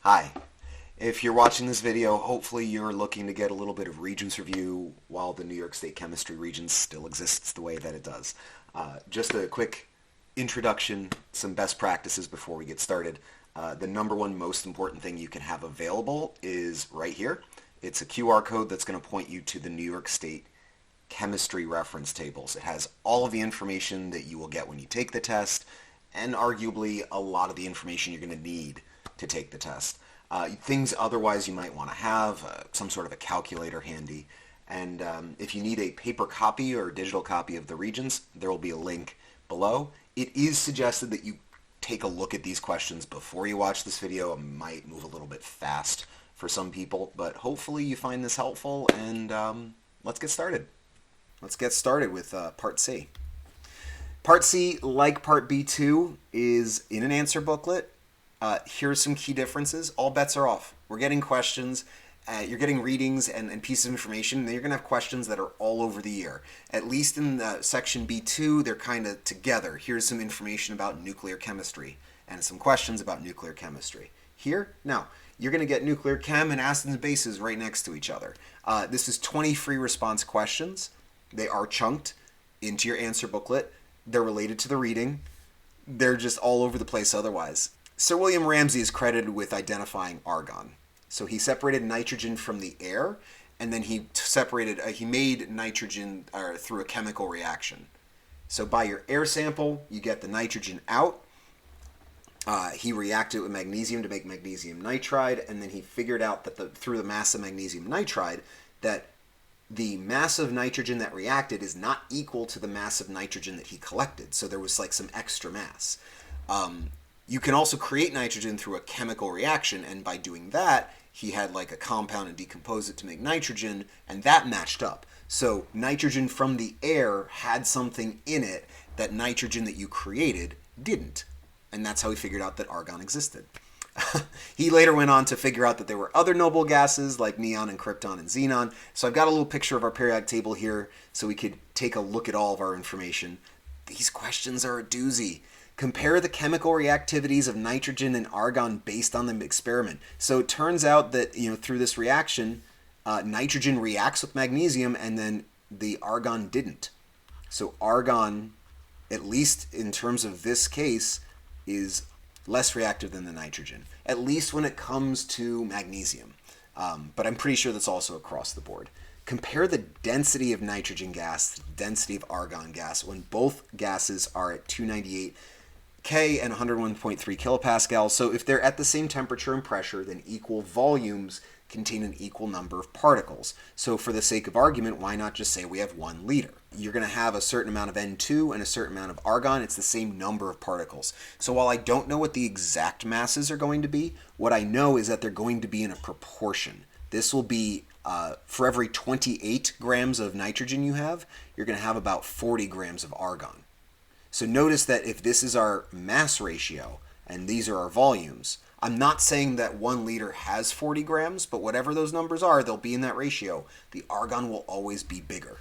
Hi. If you're watching this video, hopefully you're looking to get a little bit of Regents review while the New York State Chemistry Regents still exists the way that it does. Just a quick introduction, some best practices before we get started. The number one most important thing you can have available is right here. It's a QR code that's going to point you to the New York State chemistry reference tables. It has all of the information that you will get when you take the test, and arguably a lot of the information you're going to need to take the test. Things otherwise you might want to have, some sort of a calculator handy. And if you need a paper copy or digital copy of the Regents, there will be a link below. It is suggested that you take a look at these questions before you watch this video. It might move a little bit fast for some people, but hopefully you find this helpful, and let's get started. Let's get started with Part C. Part C, like Part B2, is in an answer booklet. Here's some key differences. All bets are off. We're getting questions. You're getting readings and pieces of information. And you're going to have questions that are all over the year. At least in section B2, they're kind of together. Here's some information about nuclear chemistry and some questions about nuclear chemistry. Here, no. You're going to get nuclear chem and acids and bases right next to each other. This is 20 free response questions. They are chunked into your answer booklet. They're related to the reading. They're just all over the place otherwise. Sir William Ramsey is credited with identifying argon. So he separated nitrogen from the air, and then he made nitrogen through a chemical reaction. So by your air sample, you get the nitrogen out. He reacted with magnesium to make magnesium nitride, and then he figured out that through the mass of magnesium nitride, that the mass of nitrogen that reacted is not equal to the mass of nitrogen that he collected. So there was like some extra mass. You can also create nitrogen through a chemical reaction, and by doing that, he had like a compound and decompose it to make nitrogen, and that matched up. So nitrogen from the air had something in it that nitrogen that you created didn't. And that's how he figured out that argon existed. He later went on to figure out that there were other noble gases like neon and krypton and xenon. So I've got a little picture of our periodic table here so we could take a look at all of our information. These questions are a doozy. Compare the chemical reactivities of nitrogen and argon based on the experiment. So it turns out that through this reaction, nitrogen reacts with magnesium and then the argon didn't. So argon, at least in terms of this case, is less reactive than the nitrogen, at least when it comes to magnesium. But I'm pretty sure that's also across the board. Compare the density of nitrogen gas to the density of argon gas when both gases are at 298 K and 101.3 kilopascals. So if they're at the same temperature and pressure, then equal volumes contain an equal number of particles. So for the sake of argument, why not just say we have 1 liter? You're going to have a certain amount of N2 and a certain amount of argon. It's the same number of particles. So while I don't know what the exact masses are going to be, what I know is that they're going to be in a proportion. This will be for every 28 grams of nitrogen you have, you're going to have about 40 grams of argon. So notice that if this is our mass ratio and these are our volumes, I'm not saying that 1 liter has 40 grams, but whatever those numbers are, they'll be in that ratio. The argon will always be bigger.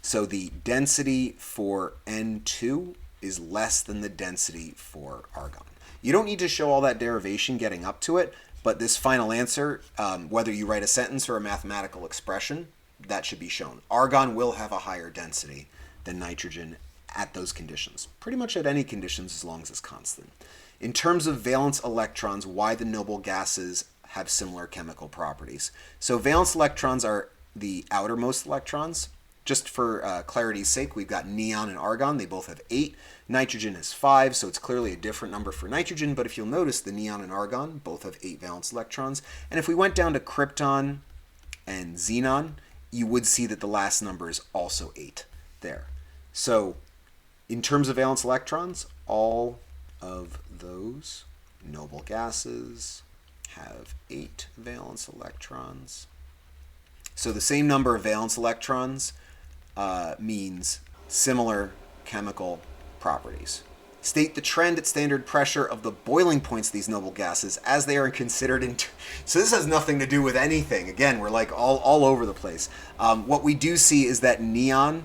So the density for N2 is less than the density for argon. You don't need to show all that derivation getting up to it, but this final answer, whether you write a sentence or a mathematical expression, that should be shown. Argon will have a higher density than nitrogen at those conditions. Pretty much at any conditions as long as it's constant. In terms of valence electrons, why the noble gases have similar chemical properties. So valence electrons are the outermost electrons. Just for clarity's sake, we've got neon and argon. They both have 8. Nitrogen has 5, so it's clearly a different number for nitrogen, but if you'll notice, the neon and argon both have 8 valence electrons. And if we went down to krypton and xenon, you would see that the last number is also 8 there. So in terms of valence electrons, all of those noble gases have 8 valence electrons. So the same number of valence electrons means similar chemical properties. State the trend at standard pressure of the boiling points of these noble gases as they are considered in... So this has nothing to do with anything. Again, we're like all over the place. What we do see is that neon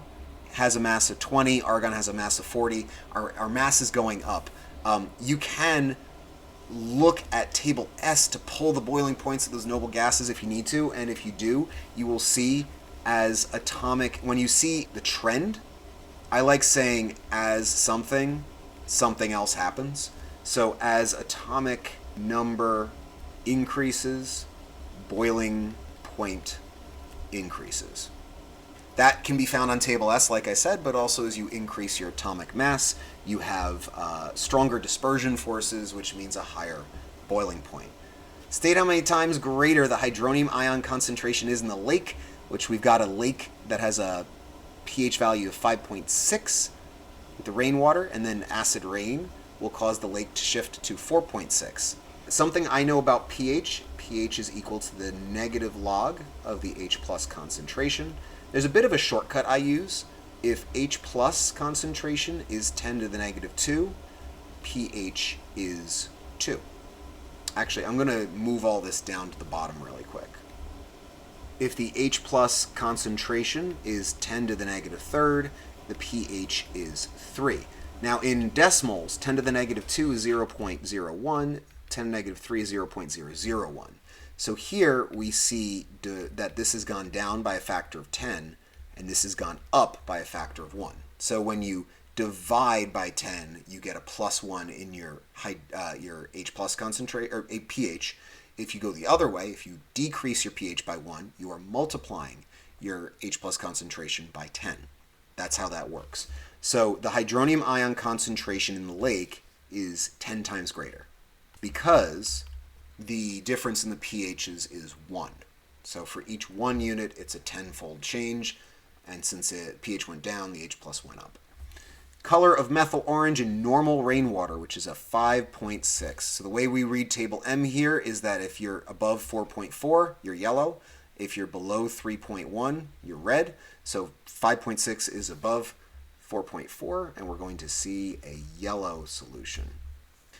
has a mass of 20, argon has a mass of 40. Our mass is going up. You can look at table S to pull the boiling points of those noble gases if you need to, and if you do, you will see as atomic, when you see the trend, I like saying as something, something else happens. So as atomic number increases, boiling point increases. That can be found on table S, like I said, but also as you increase your atomic mass, you have stronger dispersion forces, which means a higher boiling point. State how many times greater the hydronium ion concentration is in the lake, which we've got a lake that has a pH value of 5.6 with the rainwater, and then acid rain will cause the lake to shift to 4.6. Something I know about pH is equal to the negative log of the H plus concentration. There's a bit of a shortcut I use. If H plus concentration is 10 to the negative 2, pH is 2. Actually, I'm going to move all this down to the bottom really quick. If the H plus concentration is 10 to the negative third, the pH is 3. Now in decimals, 10 to the negative 2 is 0.01, 10 to the negative 3 is 0.001. So here we see that this has gone down by a factor of 10, and this has gone up by a factor of 1. So when you divide by 10, you get a +1 in your H plus concentration, or a pH. If you go the other way, if you decrease your pH by 1, you are multiplying your H plus concentration by 10. That's how that works. So the hydronium ion concentration in the lake is 10 times greater because the difference in the pHs is 1. So for each 1 unit, it's a 10-fold change, and since pH went down, the H plus went up. Color of methyl orange in normal rainwater, which is a 5.6. So the way we read table M here is that if you're above 4.4, you're yellow. If you're below 3.1, you're red. So 5.6 is above 4.4, and we're going to see a yellow solution.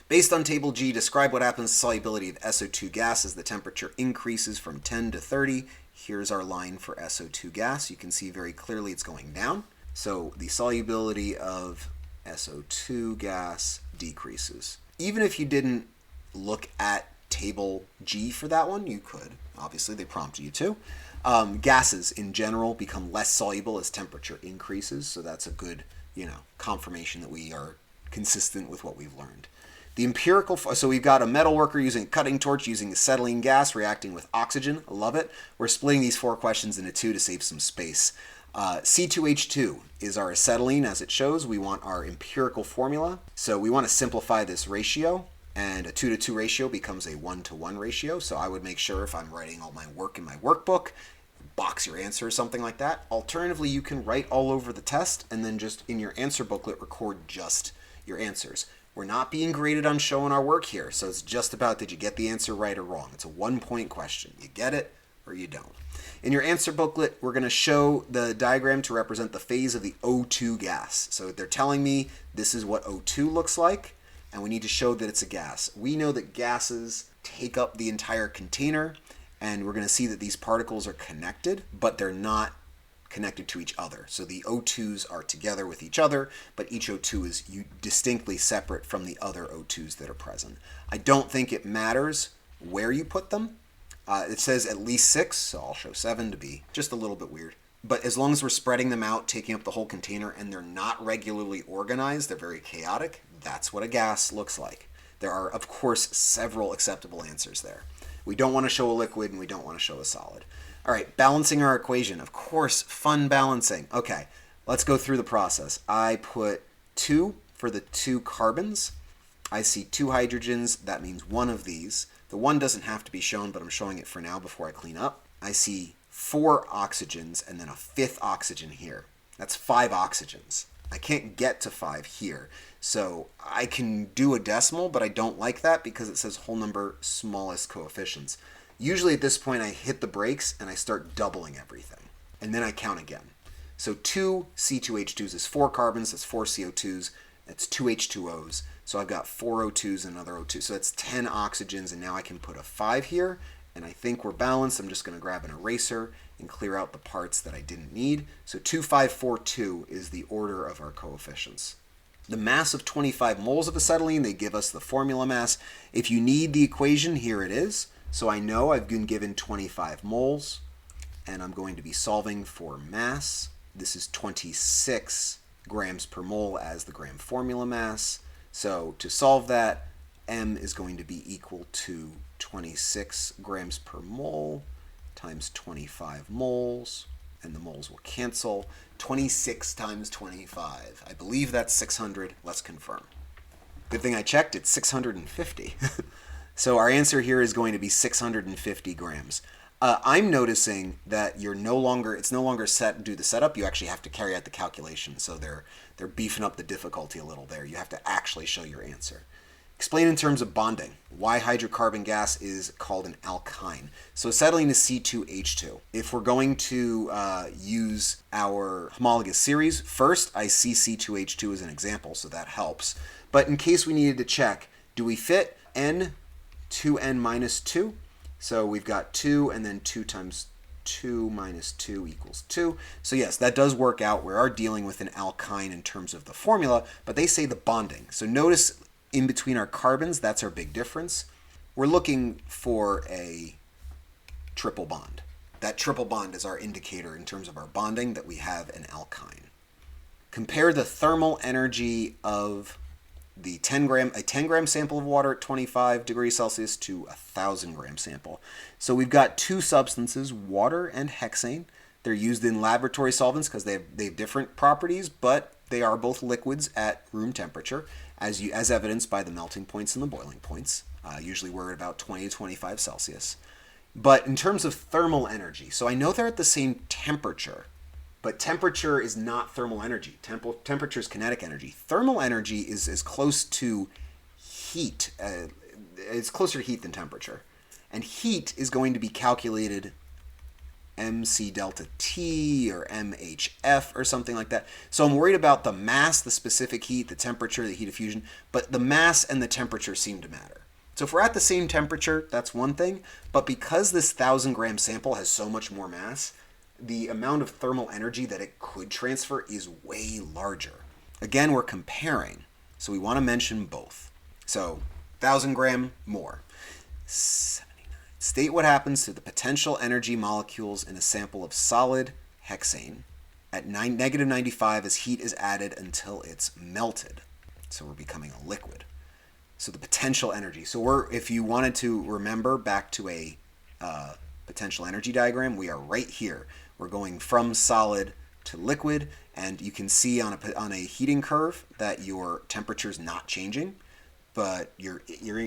Based on table G, describe what happens to solubility of SO2 gas as the temperature increases from 10 to 30. Here's our line for SO2 gas. You can see very clearly it's going down. So the solubility of SO2 gas decreases. Even if you didn't look at table G for that one, you could. Obviously, they prompt you to. Gases in general become less soluble as temperature increases, so that's a good, confirmation that we are consistent with what we've learned. The empirical, so we've got a metal worker using a cutting torch using acetylene gas reacting with oxygen. I love it. We're splitting these 4 questions into 2 to save some space. C2H2 is our acetylene as it shows. We want our empirical formula. So we want to simplify this ratio, and a 2-to-2 ratio becomes a 1-to-1 ratio. So I would make sure if I'm writing all my work in my workbook, box your answer or something like that. Alternatively, you can write all over the test and then just in your answer booklet record just your answers. We're not being graded on showing our work here, so it's just about did you get the answer right or wrong. It's a 1-point question. You get it or you don't. In your answer booklet, we're going to show the diagram to represent the phase of the O2 gas. So they're telling me this is what O2 looks like, and we need to show that it's a gas. We know that gases take up the entire container, and we're going to see that these particles are connected, but they're not connected to each other. So the O2s are together with each other, but each O2 is distinctly separate from the other O2s that are present. I don't think it matters where you put them. It says at least 6, so I'll show 7 to be just a little bit weird. But as long as we're spreading them out, taking up the whole container, and they're not regularly organized, they're very chaotic, that's what a gas looks like. There are, of course, several acceptable answers there. We don't want to show a liquid, and we don't want to show a solid. All right, balancing our equation. Of course, fun balancing. Okay, let's go through the process. I put 2 for the 2 carbons. I see 2 hydrogens. That means 1 of these. The 1 doesn't have to be shown, but I'm showing it for now before I clean up. I see 4 oxygens and then a 5th oxygen here. That's 5 oxygens. I can't get to 5 here. So I can do a decimal, but I don't like that because it says whole number smallest coefficients. Usually at this point I hit the brakes and I start doubling everything. And then I count again. So 2 C2H2s is 4 carbons, that's 4 CO2s, that's 2 H2Os. So I've got 4 O2s and another O2. So that's 10 oxygens, and now I can put a 5 here, and I think we're balanced. I'm just going to grab an eraser and clear out the parts that I didn't need. So 2, 5, 4, 2 is the order of our coefficients. the mass of 25 moles of acetylene. They give us the formula mass. If you need the equation, here it is. So I know I've been given 25 moles, and I'm going to be solving for mass. This is 26 grams per mole as the gram formula mass. So to solve that, M is going to be equal to 26 grams per mole times 25 moles, and the moles will cancel. 26 times 25. I believe that's 600. Let's confirm. Good thing I checked. It's 650. So our answer here is going to be 650 grams. I'm noticing that it's no longer set do the setup. You actually have to carry out the calculation. So they're beefing up the difficulty a little there. You have to actually show your answer. Explain in terms of bonding why hydrocarbon gas is called an alkyne. So acetylene is C2H2. If we're going to use our homologous series, first I see C2H2 as an example, so that helps. But in case we needed to check, do we fit N 2N minus 2? So we've got 2, and then 2 times 2 minus 2 equals 2. So yes, that does work out. We are dealing with an alkyne in terms of the formula, but they say the bonding. So notice in between our carbons, that's our big difference. We're looking for a triple bond. That triple bond is our indicator in terms of our bonding that we have an alkyne. Compare the thermal energy of the 10 gram sample of water at 25 degrees Celsius to a 1,000 gram sample. So we've got two substances, water and hexane. They're used in laboratory solvents because they have different properties, but they are both liquids at room temperature, as evidenced by the melting points and the boiling points. Usually we're at about 20 to 25 Celsius. But in terms of thermal energy, so I know they're at the same temperature, but temperature is not thermal energy. Temperature is kinetic energy. Thermal energy is as close to heat. It's closer to heat than temperature. And heat is going to be calculated MC delta T or MHF or something like that. So I'm worried about the mass, the specific heat, the temperature, the heat of fusion, but the mass and the temperature seem to matter. So if we're at the same temperature, that's one thing, but because this 1,000 gram sample has so much more mass, the amount of thermal energy that it could transfer is way larger. Again, we're comparing, so we want to mention both. So 1,000 gram more. State what happens to the potential energy molecules in a sample of solid hexane at negative 95 as heat is added until it's melted. So we're becoming a liquid. So the potential energy. So if you wanted to remember back to a potential energy diagram, we are right here. We're going from solid to liquid, and you can see on a heating curve that your temperature is not changing, but you're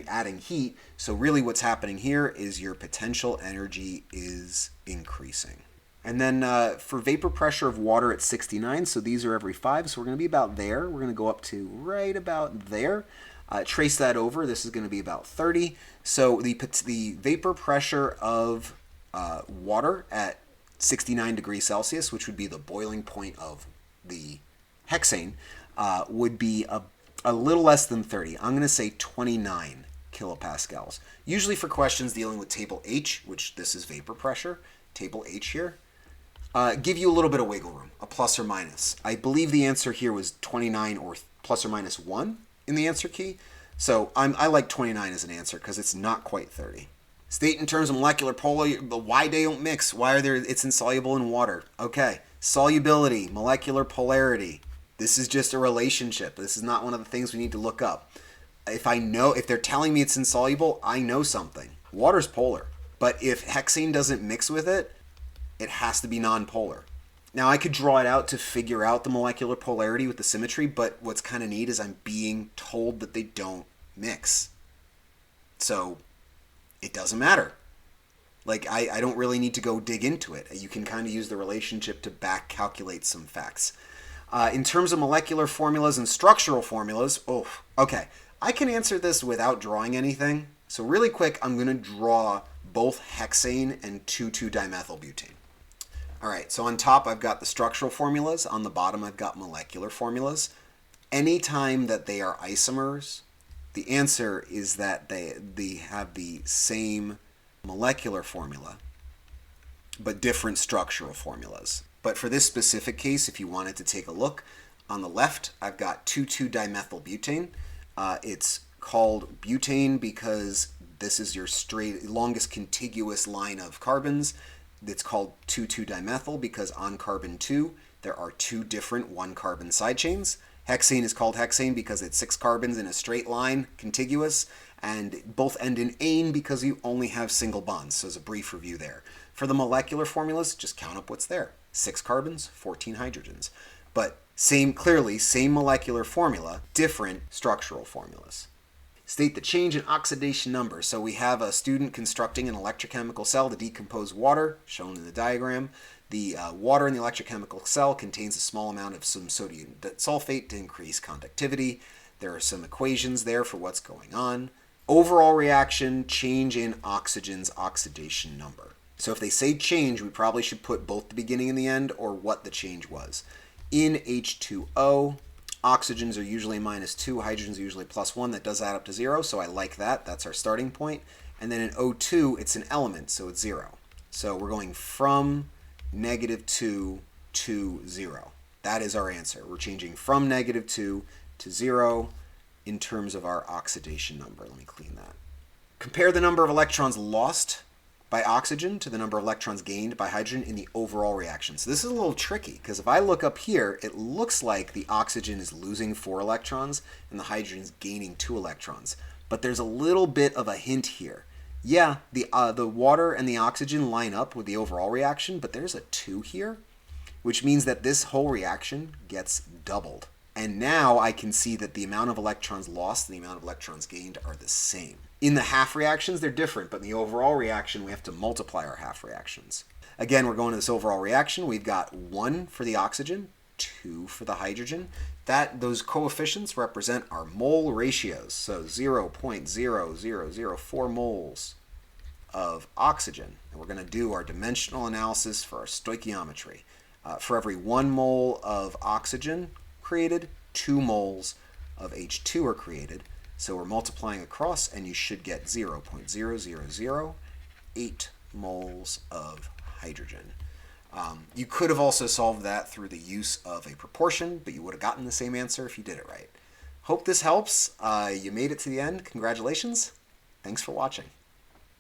adding heat. So really what's happening here is your potential energy is increasing. And then for vapor pressure of water at 69, so these are every 5, so we're going to be about there. We're going to go up to right about there. Trace that over. This is going to be about 30. So the vapor pressure of water at 69 degrees Celsius, which would be the boiling point of the hexane, would be a little less than 30. I'm going to say 29 kilopascals. Usually for questions dealing with table H, which this is vapor pressure, table H here, give you a little bit of wiggle room, a plus or minus. I believe the answer here was 29 or plus or minus 1 in the answer key. So I like 29 as an answer because it's not quite 30. State in terms of molecular polarity, why they don't mix, it's insoluble in water. Okay, solubility, molecular polarity. This is just a relationship. This is not one of the things we need to look up. If they're telling me it's insoluble, I know something. Water's polar. But if hexane doesn't mix with it, it has to be nonpolar. Now I could draw it out to figure out the molecular polarity with the symmetry, but what's kind of neat is I'm being told that they don't mix. So it doesn't matter. Like I don't really need to go dig into it. You can kind of use the relationship to back calculate some facts. In terms of molecular formulas and structural formulas, okay. I can answer this without drawing anything. So really quick, I'm going to draw both hexane and 2,2-dimethylbutane. All right, so on top I've got the structural formulas. On the bottom I've got molecular formulas. Anytime that they are isomers, the answer is that they have the same molecular formula, but different structural formulas. But for this specific case, if you wanted to take a look, On the left, I've got 2,2-dimethylbutane. It's called butane because this is your longest contiguous line of carbons. It's called 2,2-dimethyl because on carbon 2, there are 2 different 1-carbon side chains. Hexane is called hexane because it's 6 carbons in a straight line, contiguous, and both end in ane because you only have single bonds. So as a brief review there. For the molecular formulas, just count up what's there. 6 carbons, 14 hydrogens. But clearly, same molecular formula, different structural formulas. State the change in oxidation number. So we have a student constructing an electrochemical cell to decompose water, shown in the diagram. The water in the electrochemical cell contains a small amount of some sodium sulfate to increase conductivity. There are some equations there for what's going on. Overall reaction, change in oxygen's oxidation number. So if they say change, we probably should put both the beginning and the end or what the change was. In H2O, oxygens are usually -2, hydrogens are usually +1. That does add up to 0, so I like that. That's our starting point. And then in O2, it's an element, so it's 0. So we're going from -2 to 0. That is our answer. We're changing from -2 to 0 in terms of our oxidation number. Let me clean that. Compare the number of electrons lost by oxygen to the number of electrons gained by hydrogen in the overall reaction. So this is a little tricky because if I look up here, it looks like the oxygen is losing 4 electrons and the hydrogen is gaining 2 electrons. But there's a little bit of a hint here. Yeah, the water and the oxygen line up with the overall reaction, but there's a 2 here, which means that this whole reaction gets doubled. And now I can see that the amount of electrons lost and the amount of electrons gained are the same. In the half reactions, they're different, but in the overall reaction, we have to multiply our half reactions. Again, we're going to this overall reaction. We've got 1 for the oxygen, 2 for the hydrogen. Those coefficients represent our mole ratios. So 0.0004 moles of oxygen. And we're going to do our dimensional analysis for our stoichiometry. For every 1 mole of oxygen created, 2 moles of H2 are created. So we're multiplying across, and you should get 0.0008 moles of hydrogen. You could have also solved that through the use of a proportion, but you would have gotten the same answer if you did it right. Hope this helps. You made it to the end. Congratulations. Thanks for watching.